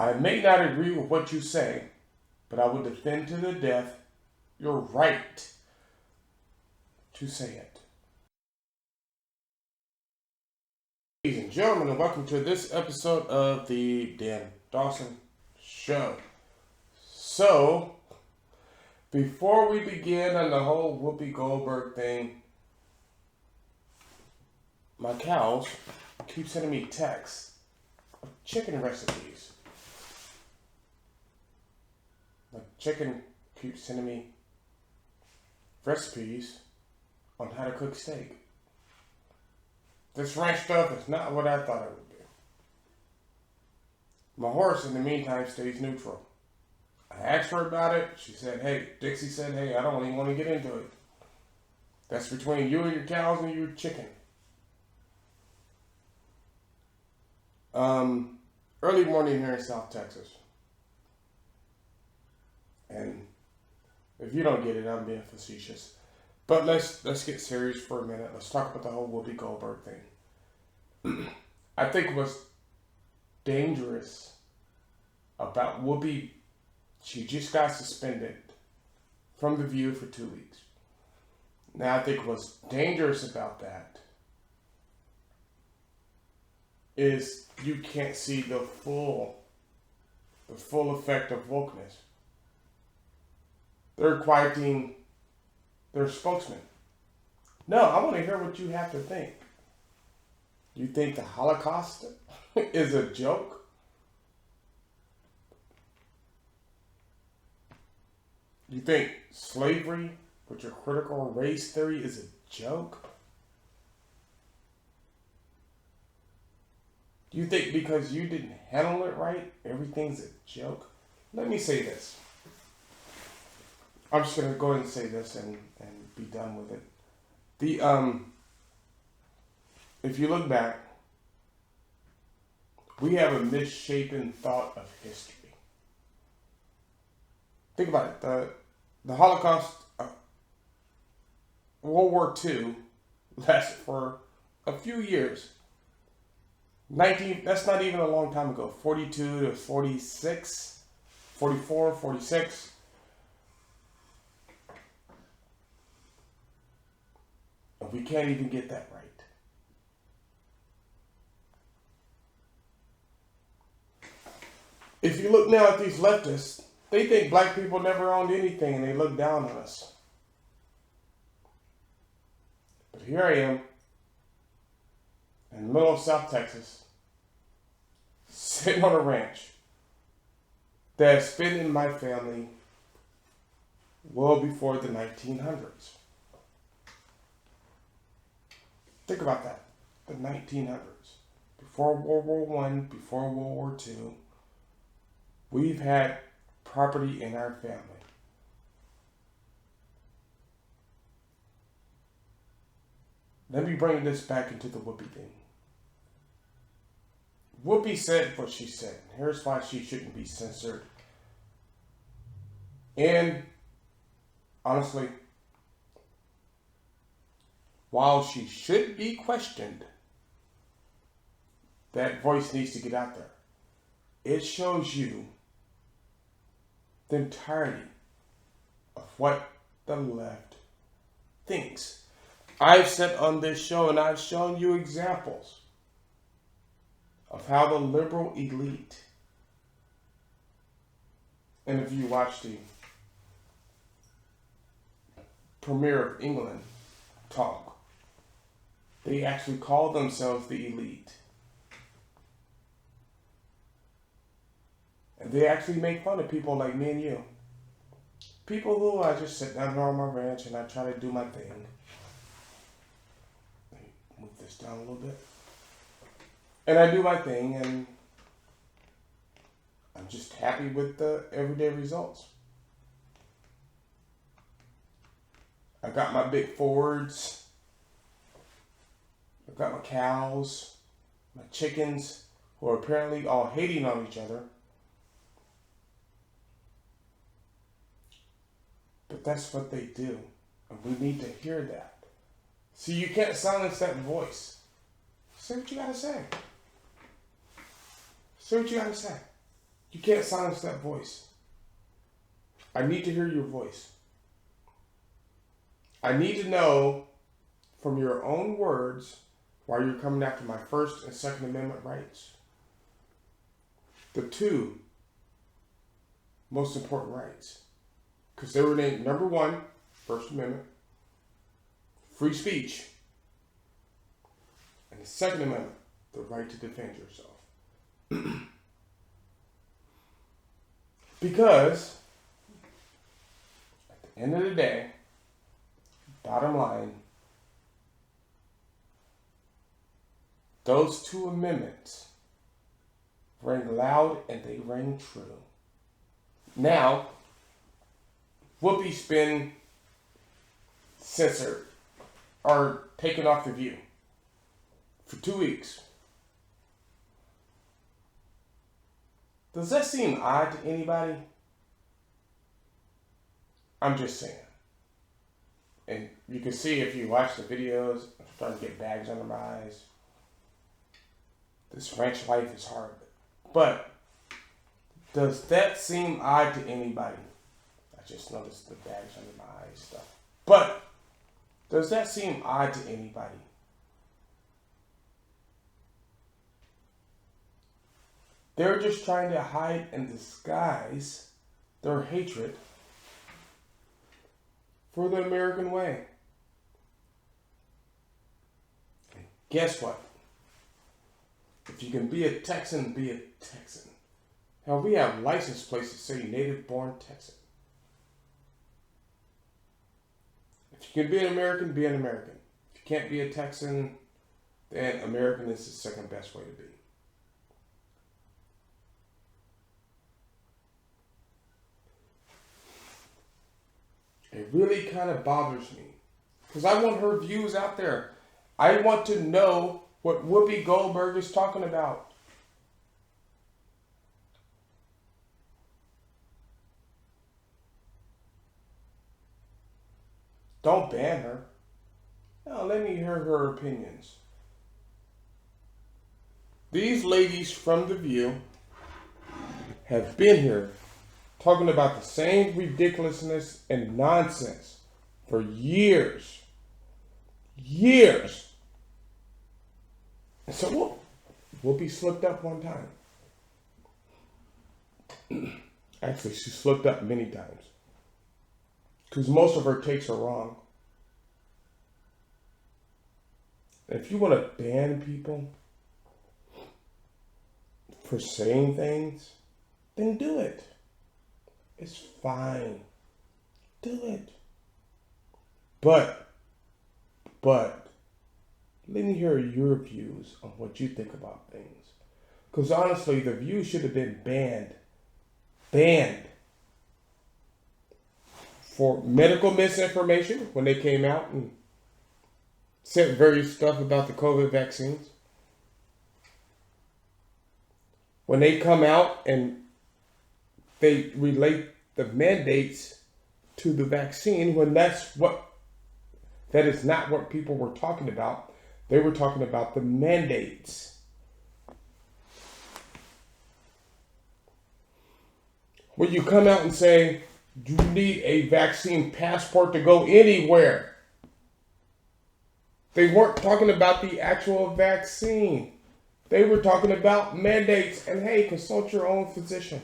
I may not agree with what you say, but I will defend to the death your right to say it. Ladies and gentlemen, and welcome to this episode of the Dan Dawson Show. So, before we begin on the whole Whoopi Goldberg thing, my cows keep sending me texts of chicken recipes. My chicken keeps sending me recipes on how to cook steak. This ranch stuff is not what I thought it would be. My horse, in the meantime, stays neutral. I asked her about it. She said, Dixie said, I don't even want to get into it. That's between you and your cows and your chicken. Early morning here in South Texas. And if you don't get it, I'm being facetious. But let's get serious for a minute. Let's talk about the whole Whoopi Goldberg thing. I think what's dangerous about Whoopi, she just got suspended from The View for 2 weeks. Now, I think what's dangerous about that is you can't see the full effect of wokeness. They're quieting their spokesman. No, I want to hear what you have to think. You think the Holocaust is a joke? You think slavery, with your critical race theory, is a joke? Do you think because you didn't handle it right, everything's a joke? Let me say this. I'm just going to go ahead and say this and be done with it. If you look back, we have a misshapen thought of history. Think about it. The Holocaust, World War II, lasted for a few years. That's not even a long time ago. 42 to 46, 44, 46. And we can't even get that right. If you look now at these leftists, they think black people never owned anything and they look down on us. But here I am, in the middle of South Texas, sitting on a ranch that has been in my family well before the 1900s. Think about that. The 1900s. Before World War I, before World War II, we've had property in our family. Let me bring this back into the Whoopi thing. Whoopi said what she said. Here's why she shouldn't be censored. And honestly, while she should be questioned, that voice needs to get out there. It shows you the entirety of what the left thinks. I've said on this show, and I've shown you examples of how the liberal elite, and if you watch the Premier of England talk, they actually call themselves the elite. And they actually make fun of people like me and you. People who I just sit down here on my ranch and I try to do my thing. Let me move this down a little bit. And I do my thing and I'm just happy with the everyday results. I got my big Fords. I've got my cows, my chickens, who are apparently all hating on each other. But that's what they do. And we need to hear that. See, you can't silence that voice. Say what you gotta say. Say what you gotta say. You can't silence that voice. I need to hear your voice. I need to know from your own words why you're coming after my First and Second Amendment rights. The two most important rights. Because they were named number one, First Amendment, free speech. And the Second Amendment, the right to defend yourself. Because at the end of the day, bottom line, those two amendments rang loud and they rang true. Now, Whoopi's been censored or taken off the View for 2 weeks. Does that seem odd to anybody? I'm just saying. And you can see if you watch the videos, I'm starting to get bags under my eyes. This ranch life is hard. But does that seem odd to anybody? I just noticed the bags under my eyes stuff. But does that seem odd to anybody? They're just trying to hide and disguise their hatred for the American way. And guess what? If you can be a Texan, be a Texan. Hell, we have license plates that say native-born Texan. If you can be an American, be an American. If you can't be a Texan, then American is the second best way to be. It really kind of bothers me because I want her views out there. I want to know what Whoopi Goldberg is talking about. Don't ban her. No, let me hear her opinions. These ladies from The View have been here talking about the same ridiculousness and nonsense for years. Years. And so Whoopi slipped up one time. Actually, she slipped up many times. Because most of her takes are wrong. If you want to ban people for saying things, then do it. It's fine. Do it. But, let me hear your views on what you think about things. Because honestly, The View should have been banned. Banned. For medical misinformation when they came out and said various stuff about the COVID vaccines. When they come out and they relate the mandates to the vaccine when that is not what people were talking about. They were talking about the mandates. When you come out and say, you need a vaccine passport to go anywhere. They weren't talking about the actual vaccine. They were talking about mandates. And hey, consult your own physician.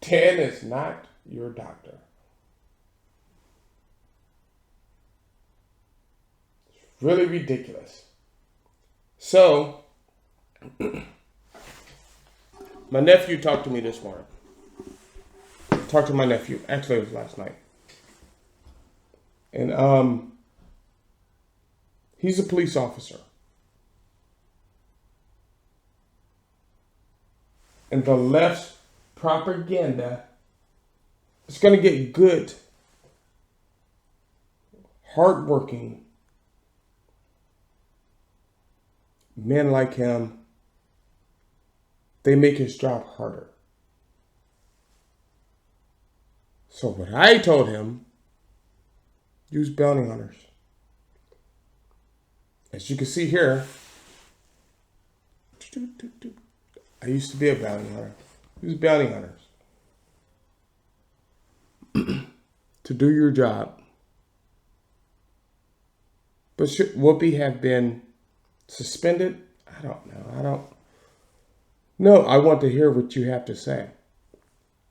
10 is not your doctor. It's really ridiculous. So, my nephew talked to me this morning. Talked to my nephew. Actually, it was last night. And he's a police officer. And the left's propaganda is going to get good, hardworking men like him. They make his job harder. So what I told him, use bounty hunters. As you can see here, I used to be a bounty hunter. Use bounty hunters to do your job. But should Whoopi have been suspended? I don't know. No, I want to hear what you have to say.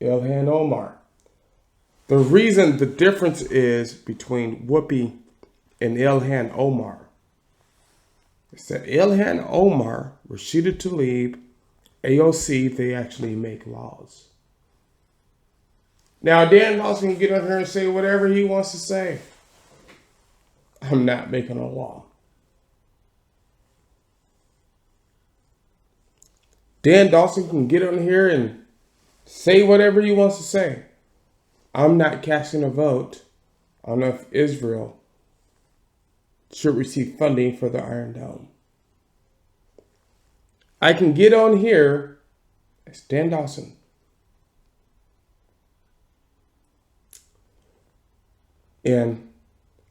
Ilhan Omar. The reason the difference is between Whoopi and Ilhan Omar is that Ilhan Omar, Rashida Tlaib, AOC, they actually make laws. Now, Dan Dawson can get on here and say whatever he wants to say. I'm not making a law. Dan Dawson can get on here and say whatever he wants to say. I'm not casting a vote on if Israel should receive funding for the Iron Dome. I can get on here as Dan Dawson and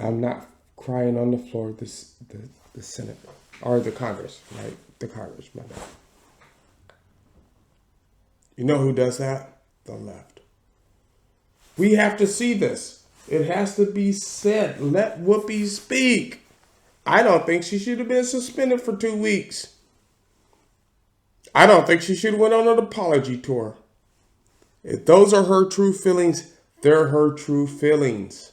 I'm not crying on the floor of the Senate or the Congress, right? The Congress, my bad. You know who does that? The left. We have to see this. It has to be said. Let Whoopi speak. I don't think she should have been suspended for 2 weeks. I don't think she should have went on an apology tour. If those are her true feelings, they're her true feelings.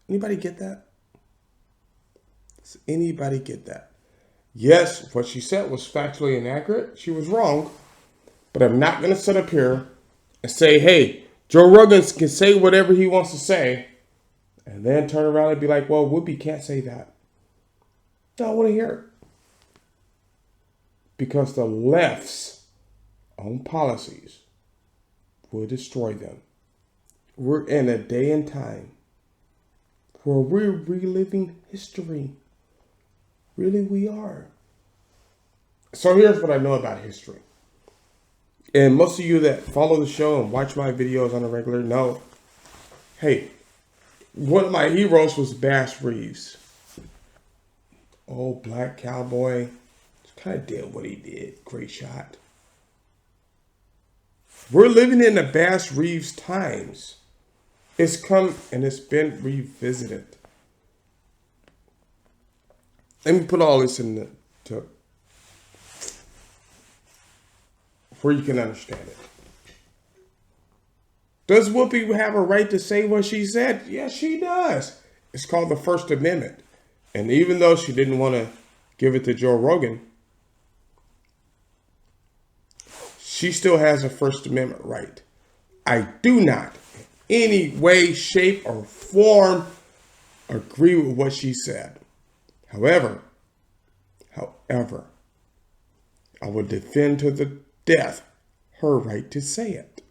Anybody get that? Does anybody get that? Yes, what she said was factually inaccurate. She was wrong. But I'm not going to sit up here and say, hey, Joe Rogan can say whatever he wants to say, and then turn around and be like, well, Whoopi can't say that. No, I want to hear it. Because the left's own policies will destroy them. We're in a day and time where we're reliving history. Really, we are. So here's what I know about history. And most of you that follow the show and watch my videos on a regular know, hey, one of my heroes was Bass Reeves. Old black cowboy. Kind of did what he did. Great shot. We're living in the Bass Reeves times. It's come and it's been revisited. Let me put all this in to where you can understand it. Does Whoopi have a right to say what she said? Yes, she does. It's called the First Amendment. And even though she didn't want to give it to Joe Rogan, she still has a First Amendment right. I do not in any way, shape, or form agree with what she said. However, I will defend to the death her right to say it.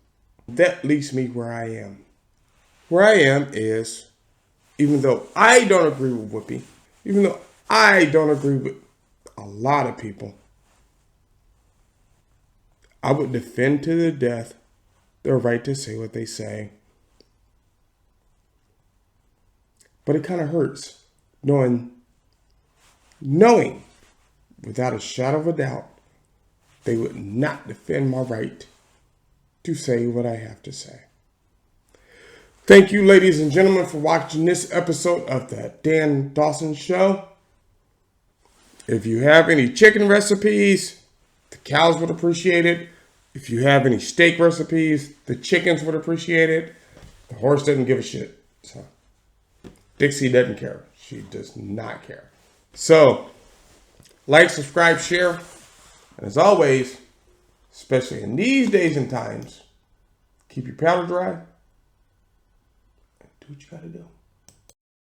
That leaves me where I am. Where I am is, even though I don't agree with Whoopi, even though I don't agree with a lot of people, I would defend to the death their right to say what they say. But it kind of hurts knowing without a shadow of a doubt, they would not defend my right to say what I have to say. Thank you, ladies and gentlemen, for watching this episode of the Dan Dawson Show. If you have any chicken recipes, the cows would appreciate it. If you have any steak recipes, the chickens would appreciate it. The horse doesn't give a shit. So Dixie doesn't care. She does not care. So, like, subscribe, share. And as always, especially in these days and times, keep your powder dry and do what you gotta do.